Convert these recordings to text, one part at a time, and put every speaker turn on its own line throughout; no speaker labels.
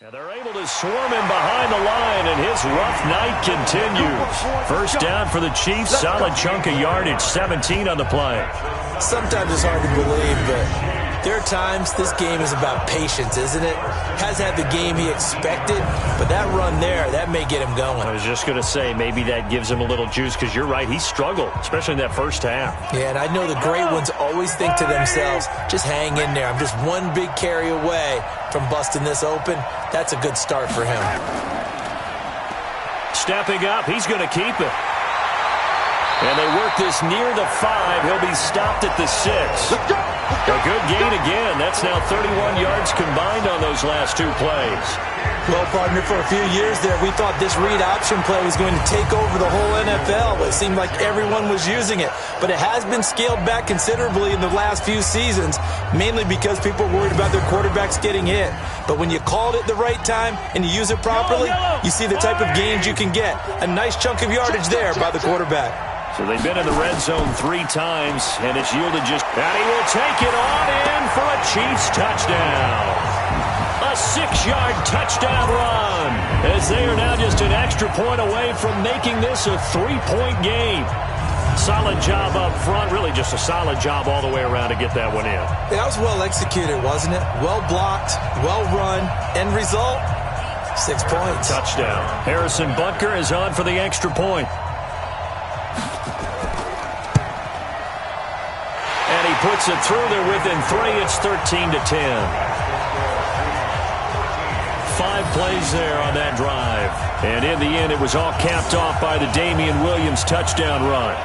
And they're able to swarm him behind the line, and his rough night continues. First down for the Chiefs, solid chunk of yardage, 17 on the play.
Sometimes it's hard to believe, but there are times this game is about patience, isn't it? Has had the game he expected, but that run there, that may get him going.
I was just going to say, maybe that gives him a little juice, because you're right, he struggled, especially in that first half.
Yeah, and I know the great ones always think to themselves, just hang in there. I'm just one big carry away from busting this open. That's a good start for him.
Stepping up, he's going to keep it. And they work this near the 5. He'll be stopped at the 6. A good gain again. That's now 31 yards combined on those last two plays.
Well, partner, for a few years there, we thought this read option play was going to take over the whole NFL. It seemed like everyone was using it. But it has been scaled back considerably in the last few seasons, mainly because people are worried about their quarterbacks getting hit. But when you called it the right time and you use it properly, you see the type of gains you can get. A nice chunk of yardage there by the quarterback.
So they've been in the red zone 3 times, and it's yielded just... And he will take it on in for a Chiefs touchdown. A 6-yard touchdown run, as they are now just an extra point away from making this a 3-point game. Solid job up front, really just a solid job all the way around to get that one in.
That was well executed, wasn't it? Well blocked, well run, end result, 6 points.
Touchdown. Harrison Butker is on for the extra point. And he puts it through there within 3. It's 13-10. 5 plays there on that drive. And in the end, it was all capped off by the Damian Williams touchdown run.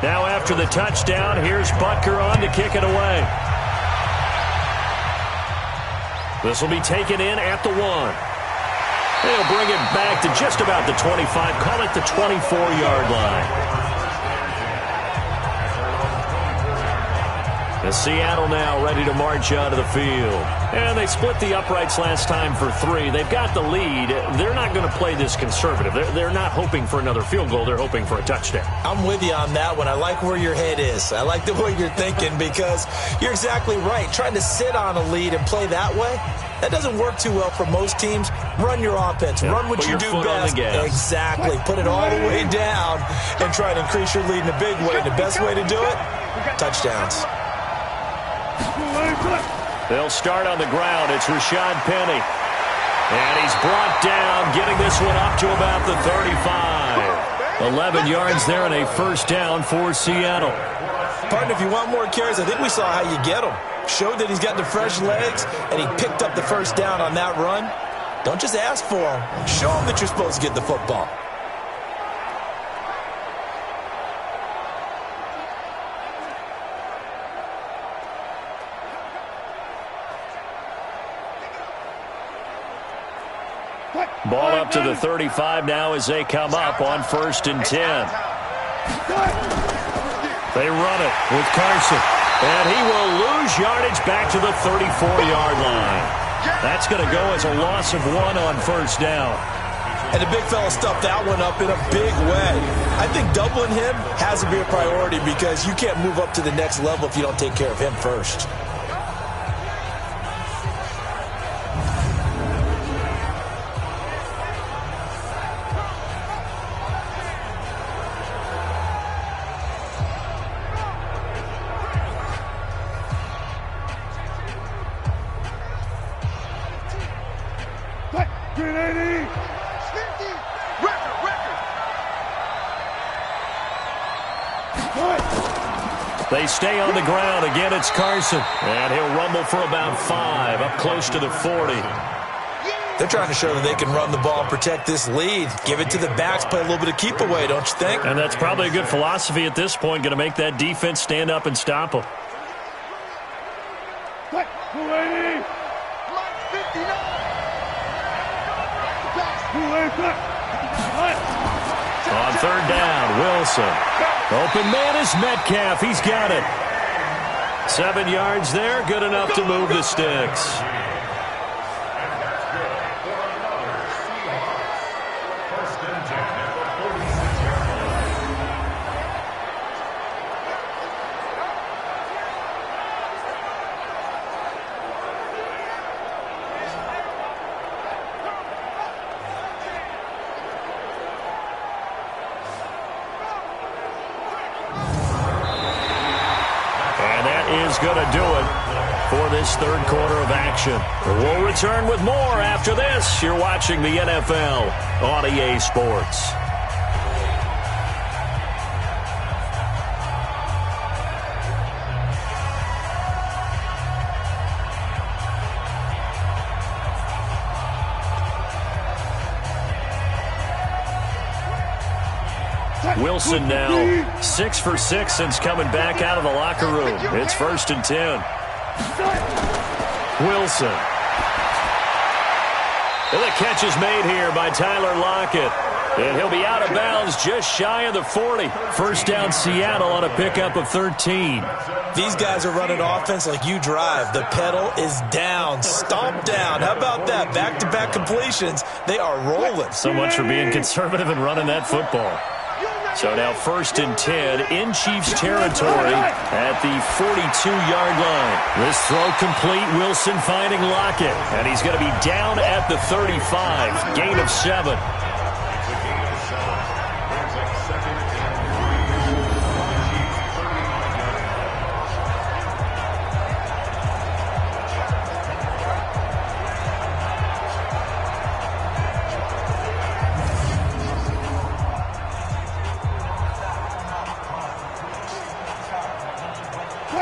Now after the touchdown, here's Butker on to kick it away. This will be taken in at the 1. They'll bring it back to just about the 25, call it the 24-yard line. And Seattle now ready to march out of the field. And they split the uprights last time for 3. They've got the lead. They're not going to play this conservative. They're not hoping for another field goal. They're hoping for a touchdown.
I'm with you on that one. I like where your head is. I like the way you're thinking, because you're exactly right. Trying to sit on a lead and play that way, that doesn't work too well for most teams. Run your offense. Run what you do best. Exactly. Put it all the way down and try and increase your lead in a big way. And the best way to do it, touchdowns.
They'll start on the ground. It's Rashad Penny. And he's brought down, getting this one up to about the 35. 11 yards there and a first down for Seattle.
Partner, if you want more carries, I think we saw how you get them. Showed that he's got the fresh legs, and he picked up the first down on that run. Don't just ask for him. Show him that you're supposed to get the football.
Ball up to the 35 now as they come up on 1st and 10. They run it with Carson. And he will lose yardage back to the 34-yard line. That's going to go as a loss of 1 on 1st down.
And the big fella stuffed that one up in a big way. I think doubling him has to be a priority, because you can't move up to the next level if you don't take care of him first.
They stay on the ground. Again, it's Carson. And he'll rumble for about 5, up close to the 40.
They're trying to show that they can run the ball and protect this lead. Give it to the backs, play a little bit of keep away, don't you think?
And that's probably a good philosophy at this point, going to make that defense stand up and stop them. On third down, Wilson. Open man is Metcalf. He's got it. 7 yards there, good enough to move the sticks. Going to do it for this third quarter of action. We'll return with more after this. You're watching the NFL on EA Sports. Wilson now 6 for 6 since coming back out of the locker room. It's 1st and 10. Wilson. And the catch is made here by Tyler Lockett. And he'll be out of bounds just shy of the 40. First down Seattle on a pickup of 13.
These guys are running offense like you drive. The pedal is down. Stomp down. How about that? Back-to-back completions. They are rolling.
So much for being conservative and running that football. So now 1st and 10 in Chiefs territory at the 42-yard line. This throw complete. Wilson finding Lockett. And he's going to be down at the 35. Gain of 7.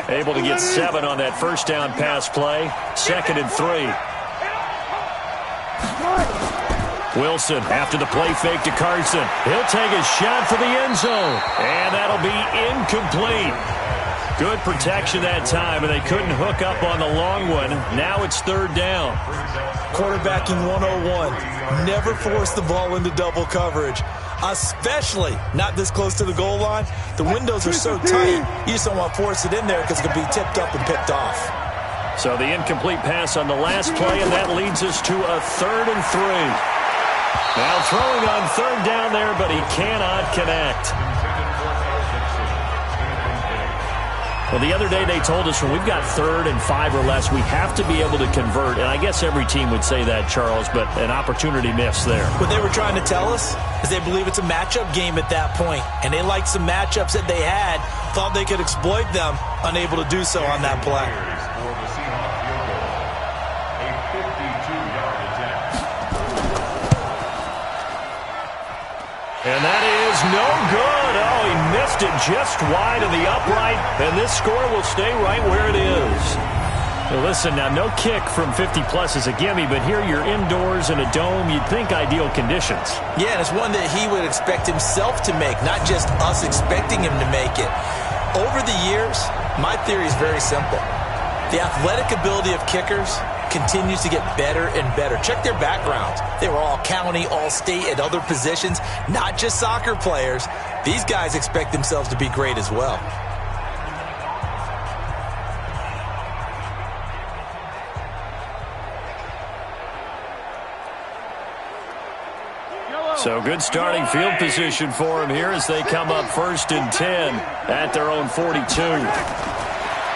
Able to get 7 on that first down pass play. 2nd and 3. Wilson after the play fake to Carson. He'll take a shot for the end zone. And that'll be incomplete. Good protection that time, and they couldn't hook up on the long one. Now it's 3rd down.
Quarterbacking 101. Never force the ball into double coverage. Especially not this close to the goal line. The windows are so tight, you just don't want to force it in there because it could be tipped up and picked off.
So the incomplete pass on the last play, and that leads us to a 3rd and 3. Now throwing on 3rd down there, but he cannot connect. Well, the other day they told us when we've got 3rd and 5 or less, we have to be able to convert. And I guess every team would say that, Charles, but an opportunity missed there.
What they were trying to tell us is they believe it's a matchup game at that point. And they liked some matchups that they had, thought they could exploit them, unable to do so on that play.
And that is no good. Oh, he missed it just wide of the upright, and this score will stay right where it is. Well, listen, now no kick from 50-plus is a gimme, but here you're indoors in a dome. You'd think ideal conditions.
Yeah, and it's one that he would expect himself to make, not just us expecting him to make it. Over the years, my theory is very simple. The athletic ability of kickers continues to get better and better. Check their backgrounds. They were all county, all state, at other positions, not just soccer players. These guys expect themselves to be great as well.
So good starting field position for him here as they come up 1st and 10 at their own 42.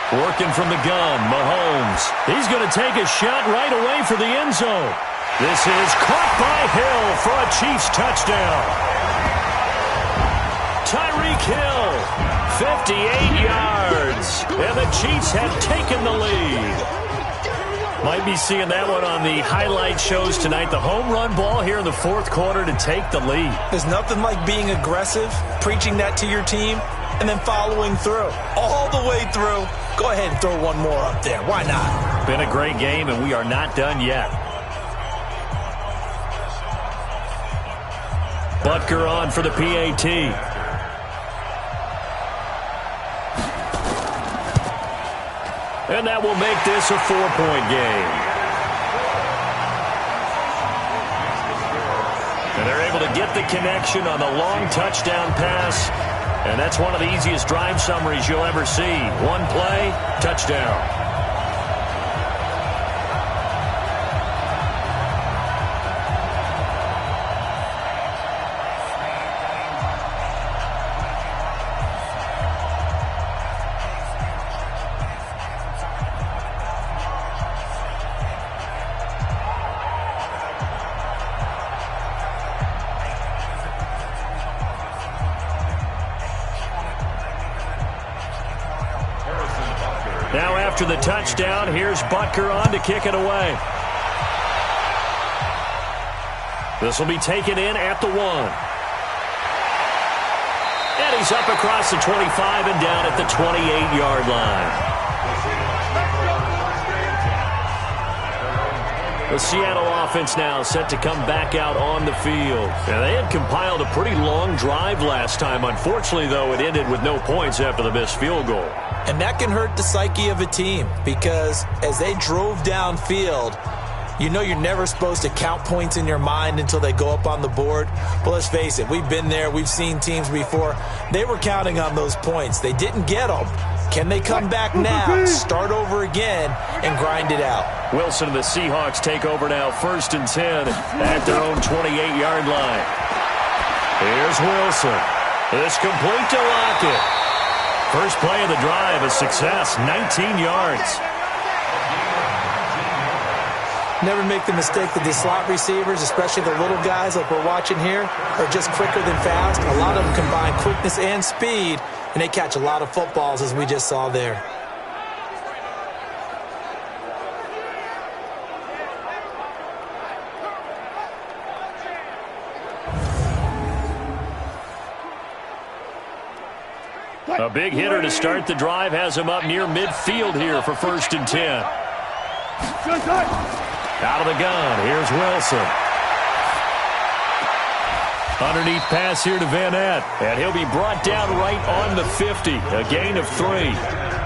Working from the gun, Mahomes. He's going to take a shot right away for the end zone. This is caught by Hill for a Chiefs touchdown. Tyreek Hill, 58 yards. And the Chiefs have taken the lead. Might be seeing that one on the highlight shows tonight. The home run ball here in the 4th quarter to take the lead.
There's nothing like being aggressive, preaching that to your team, and then following through. All the way through. Go ahead and throw one more up there. Why not?
Been a great game, and we are not done yet. Butker on for the PAT. And that will make this a 4-point game. And they're able to get the connection on the long touchdown pass. And that's one of the easiest drive summaries you'll ever see. One play, touchdown. Now after the touchdown, here's Butker on to kick it away. This will be taken in at the 1. And he's up across the 25 and down at the 28-yard line. The Seattle offense now set to come back out on the field. And they had compiled a pretty long drive last time. Unfortunately, though, it ended with no points after the missed field goal.
And that can hurt the psyche of a team because as they drove downfield, you know you're never supposed to count points in your mind until they go up on the board. But let's face it, we've been there. We've seen teams before. They were counting on those points. They didn't get them. Can they come back now, start over again, and grind it out?
Wilson and the Seahawks take over now, 1st and 10 at their own 28-yard line. Here's Wilson. It's complete to Lockett. First play of the drive, a success, 19 yards.
Never make the mistake that these slot receivers, especially the little guys like we're watching here, are just quicker than fast. A lot of them combine quickness and speed, and they catch a lot of footballs, as we just saw there.
A big hitter to start the drive has him up near midfield here for 1st and 10. Out of the gun, here's Wilson. Underneath pass here to Van Ness, and he'll be brought down right on the 50, a gain of 3.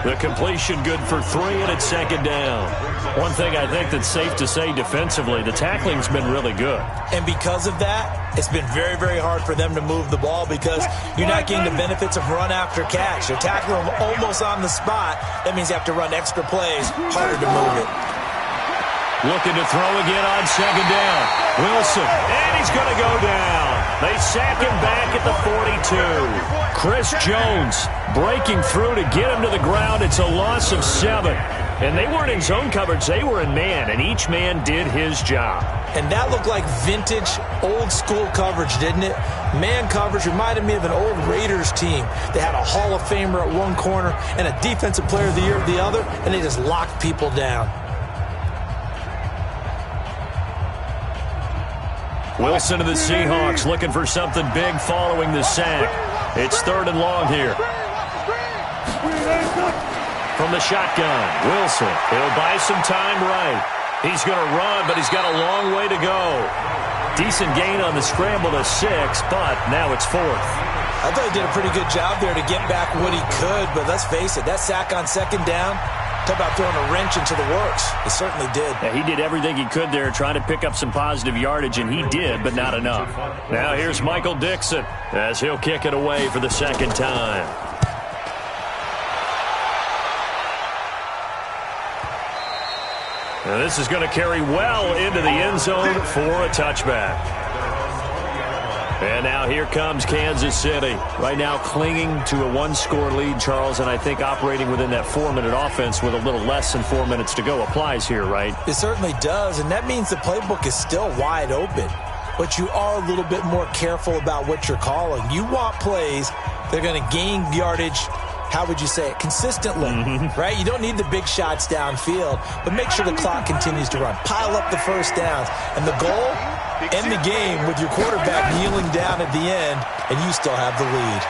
The completion good for 3, and it's 2nd down. One thing I think that's safe to say defensively, the tackling's been really good.
And because of that, it's been very, very hard for them to move the ball because you're not getting the benefits of run after catch. You're tackling them almost on the spot. That means you have to run extra plays, harder to move it.
Looking to throw again on 2nd down. Wilson, and he's going to go down. They sack him back at the 42. Chris Jones breaking through to get him to the ground. It's a loss of 7. And they weren't in zone coverage. They were in man, and each man did his job.
And that looked like vintage, old-school coverage, didn't it? Man coverage reminded me of an old Raiders team. They had a Hall of Famer at one corner and a Defensive Player of the Year at the other, and they just locked people down.
Wilson to the Seahawks looking for something big following the sack. It's 3rd and long here. From the shotgun, Wilson. He'll buy some time right. He's going to run, but he's got a long way to go. Decent gain on the scramble to 6, but now it's 4th.
I thought he did a pretty good job there to get back what he could, but let's face it, that sack on 2nd down, talk about throwing a wrench into the works. It certainly did.
Yeah, he did everything he could there trying to pick up some positive yardage, and he did, but not enough. Now here's Michael Dixon as he'll kick it away for the 2nd time. And this is going to carry well into the end zone for a touchback. And now here comes Kansas City. Right now clinging to a 1-score lead, Charles, and I think operating within that 4-minute offense with a little less than 4 minutes to go applies here, right?
It certainly does, and that means the playbook is still wide open. But you are a little bit more careful about what you're calling. You want plays that are going to gain yardage, how would you say it, consistently, right? You don't need the big shots downfield, but make sure the clock continues to run. Pile up the first downs. And the goal, end the game with your quarterback kneeling down at the end, and you still have the lead.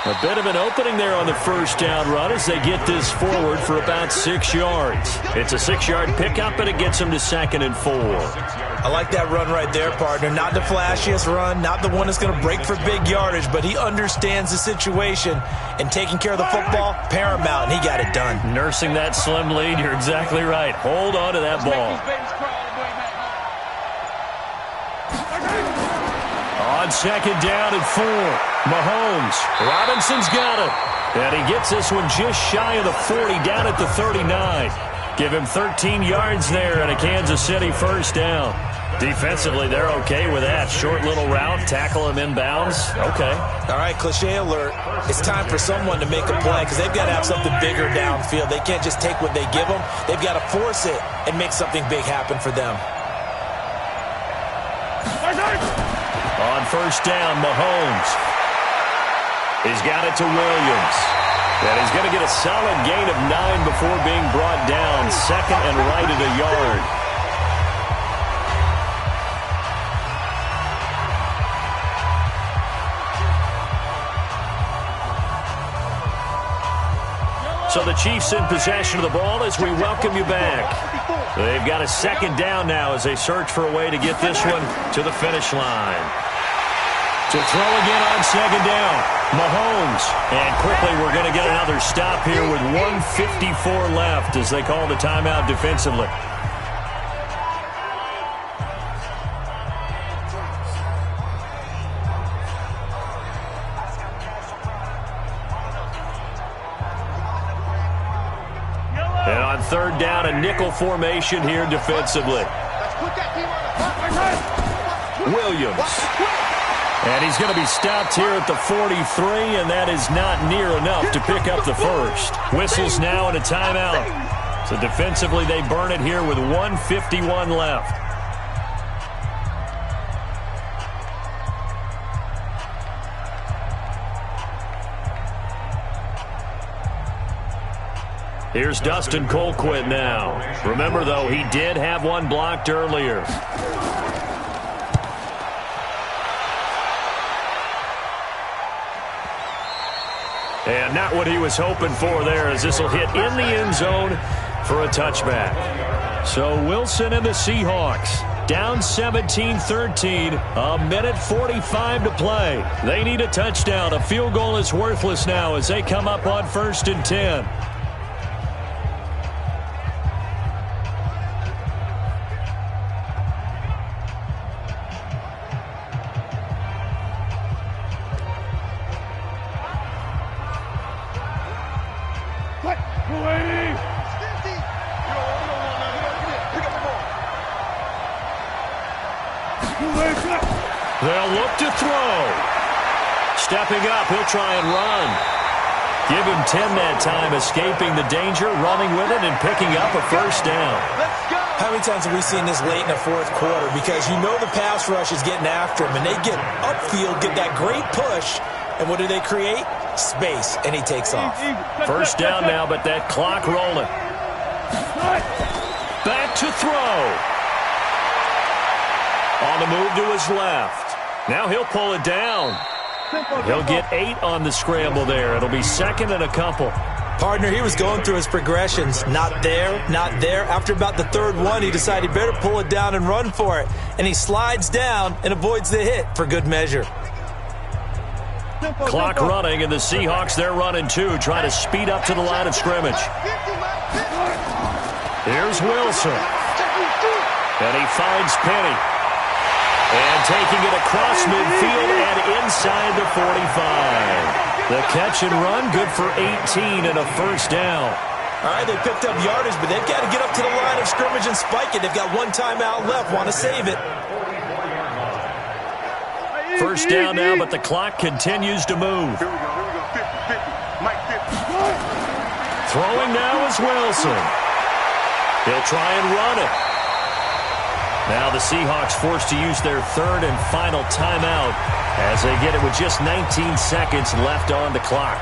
A bit of an opening there on the first down run as they get this forward for about 6 yards. It's a 6-yard pickup, and it gets them to 2nd and 4.
I like that run right there, partner. Not the flashiest run, not the one that's going to break for big yardage, but he understands the situation, and taking care of the football, paramount, and he got it done.
Nursing that slim lead, you're exactly right. Hold on to that ball. On second down and 4, Mahomes. Robinson's got it. And he gets this one just shy of the 40, down at the 39. Give him 13 yards there and a Kansas City first down. Defensively, they're okay with that. Short little route, tackle him inbounds. Okay.
All right, cliche alert. It's time for someone to make a play because they've got to have something bigger downfield. They can't just take what they give them. They've got to force it and make something big happen for them.
On first down, Mahomes. He's got it to Williams. And he's going to get a solid gain of 9 before being brought down. Second and right at a yard. So the Chiefs in possession of the ball as we welcome you back. They've got a second down now as they search for a way to get this one to the finish line. To throw again on second down, Mahomes. And quickly we're going to get another stop here with 1:54 left as they call the timeout defensively. And on third down, a nickel formation here defensively. Williams. And he's going to be stopped here at the 43, and that is not near enough to pick up the first. Whistles now and a timeout. So defensively, they burn it here with 1:51 left. Here's Dustin Colquitt now. Remember, though, he did have one blocked earlier. And not what he was hoping for there, as this will hit in the end zone for a touchback. So Wilson and the Seahawks down 17-13, a minute 45 to play. They need a touchdown. A field goal is worthless now as they come up on 1st and 10. They'll look to throw. Stepping up, he'll try and run. Give him 10 that time, escaping the danger, running with it, and picking up a first down.
How many times have we seen this late in the fourth quarter? Because you know the pass rush is getting after him, and they get upfield, get that great push, and what do they create? Space, and he takes off.
First down now, but that clock rolling. Back to throw. On the move to his left. Now he'll pull it down. He'll get 8 on the scramble there. It'll be second and a couple.
Partner, he was going through his progressions. Not there, not there. After about the third one, he decided he better pull it down and run for it. And he slides down and avoids the hit for good measure.
Clock running, and the Seahawks, they're running too, trying to speed up to the line of scrimmage. Here's Wilson. And he finds Penny. And taking it across midfield and inside the 45. The catch and run, good for 18 and a first down.
All right, they picked up yardage, but they've got to get up to the line of scrimmage and spike it. They've got one timeout left, want to save it.
First down now, but the clock continues to move. Throwing now is Wilson. He'll try and run it. Now the Seahawks forced to use their third and final timeout as they get it with just 19 seconds left on the clock.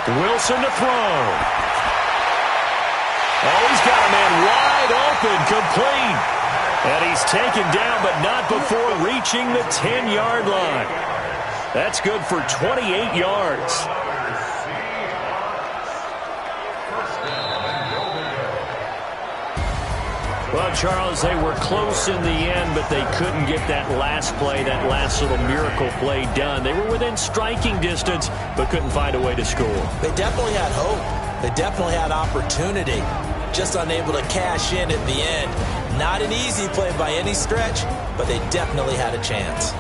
Wilson to throw. Oh, he's got a man wide open, complete. And he's taken down, but not before reaching the 10-yard line. That's good for 28 yards. Well, Charles, they were close in the end, but they couldn't get that last play, that last little miracle play done. They were within striking distance, but couldn't find a way to score.
They definitely had hope. They definitely had opportunity. Just unable to cash in at the end. Not an easy play by any stretch, but they definitely had a chance.